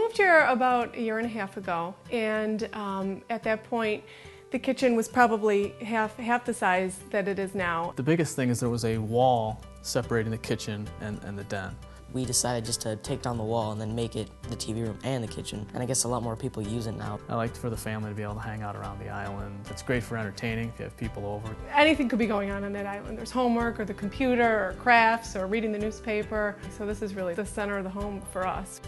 moved here about a year and a half ago, and at that point, the kitchen was probably half the size that it is now. The biggest thing is there was a wall separating the kitchen and the den. We decided just to take down the wall and then make it the TV room and the kitchen. And I guess a lot more people use it now. I like for the family to be able to hang out around the island. It's great for entertaining if you have people over. Anything could be going on that island. There's homework or the computer or crafts or reading the newspaper. So this is really the center of the home for us.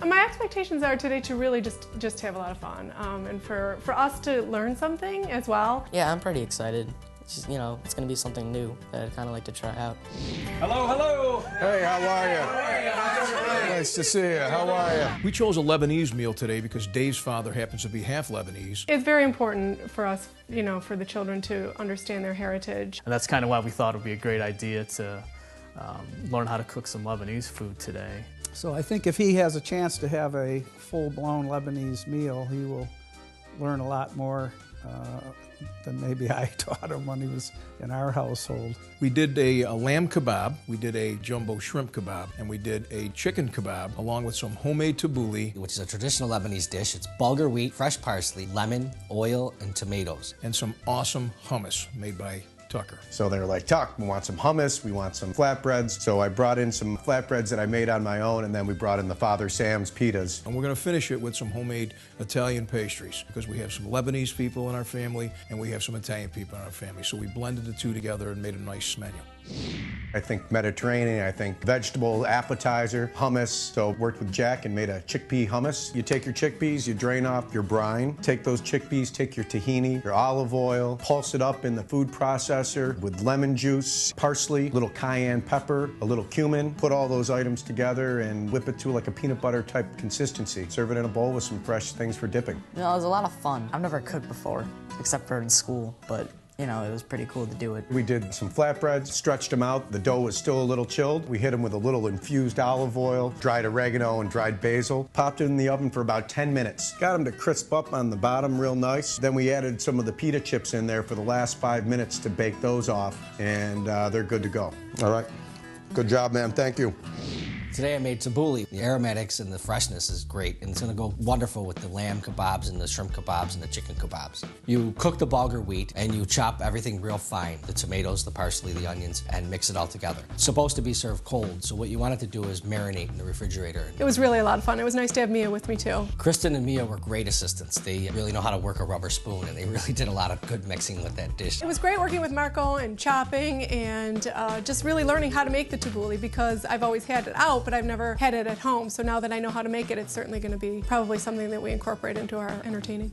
My expectations are today to really just have a lot of fun and for us to learn something as well. Yeah, I'm pretty excited. It's just, it's going to be something new that I'd kind of like to try out. Hello, hello. Hey, how are you? Nice to see you. How are you? We chose a Lebanese meal today because Dave's father happens to be half Lebanese. It's very important for us, for the children to understand their heritage. And that's kind of why we thought it would be a great idea to learn how to cook some Lebanese food today. So I think if he has a chance to have a full-blown Lebanese meal, he will learn a lot more than maybe I taught him when he was in our household. We did a lamb kebab, we did a jumbo shrimp kebab, and we did a chicken kebab along with some homemade tabuli, which is a traditional Lebanese dish. It's bulgur wheat, fresh parsley, lemon, oil, and tomatoes. And some awesome hummus made by Tucker. So they were like, Tuck, we want some hummus, we want some flatbreads. So I brought in some flatbreads that I made on my own, and then we brought in the Father Sam's pitas. And we're going to finish it with some homemade Italian pastries because we have some Lebanese people in our family and we have some Italian people in our family. So we blended the two together and made a nice menu. I think Mediterranean, I think vegetable appetizer, hummus. So worked with Jack and made a chickpea hummus. You take your chickpeas, you drain off your brine, take those chickpeas, take your tahini, your olive oil, pulse it up in the food processor with lemon juice, parsley, little cayenne pepper, a little cumin. Put all those items together and whip it to like a peanut butter type consistency. Serve it in a bowl with some fresh things for dipping. It was a lot of fun. I've never cooked before, except for in school, but it was pretty cool to do it. We did some flatbreads, stretched them out. The dough was still a little chilled. We hit them with a little infused olive oil, dried oregano, and dried basil. Popped it in the oven for about 10 minutes. Got them to crisp up on the bottom real nice. Then we added some of the pita chips in there for the last 5 minutes to bake those off, and they're good to go. All right. Good job, man. Thank you. Today I made tabuli. The aromatics and the freshness is great, and it's going to go wonderful with the lamb kebabs and the shrimp kebabs and the chicken kebabs. You cook the bulgur wheat and you chop everything real fine, the tomatoes, the parsley, the onions, and mix it all together. It's supposed to be served cold, so what you want it to do is marinate in the refrigerator. It was really a lot of fun. It was nice to have Mia with me too. Kristen and Mia were great assistants. They really know how to work a rubber spoon, and they really did a lot of good mixing with that dish. It was great working with Marco and chopping and just really learning how to make the tabuli because I've always had it out, but I've never had it at home. So now that I know how to make it, it's certainly going to be probably something that we incorporate into our entertaining.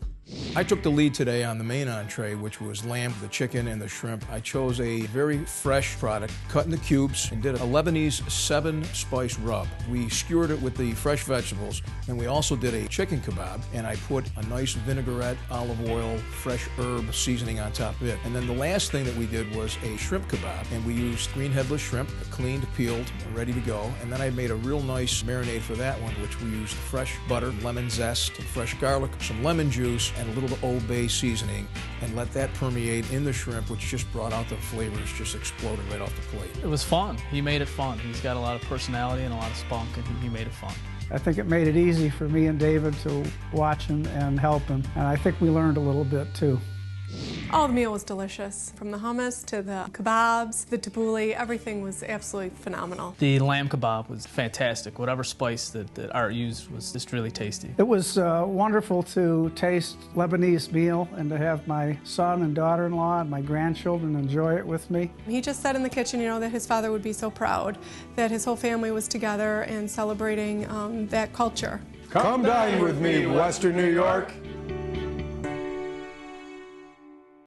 I took the lead today on the main entree, which was lamb, the chicken, and the shrimp. I chose a very fresh product, cut into cubes, and did a Lebanese 7-spice rub. We skewered it with the fresh vegetables, and we also did a chicken kebab, and I put a nice vinaigrette, olive oil, fresh herb seasoning on top of it. And then the last thing that we did was a shrimp kebab, and we used green headless shrimp, cleaned, peeled, and ready to go. And then I made a real nice marinade for that one, which we used fresh butter, lemon zest, fresh garlic, some lemon juice, and a little Old Bay seasoning, and let that permeate in the shrimp, which just brought out the flavors, just exploded right off the plate. It was fun. He made it fun. He's got a lot of personality and a lot of spunk, and he made it fun. I think it made it easy for me and David to watch him and help him, and I think we learned a little bit too. Oh, the meal was delicious. From the hummus to the kebabs, the tabbouleh, everything was absolutely phenomenal. The lamb kebab was fantastic. Whatever spice that Art used was just really tasty. It was wonderful to taste Lebanese meal and to have my son and daughter-in-law and my grandchildren enjoy it with me. He just said in the kitchen, that his father would be so proud that his whole family was together and celebrating that culture. Come dine with me, Western New York.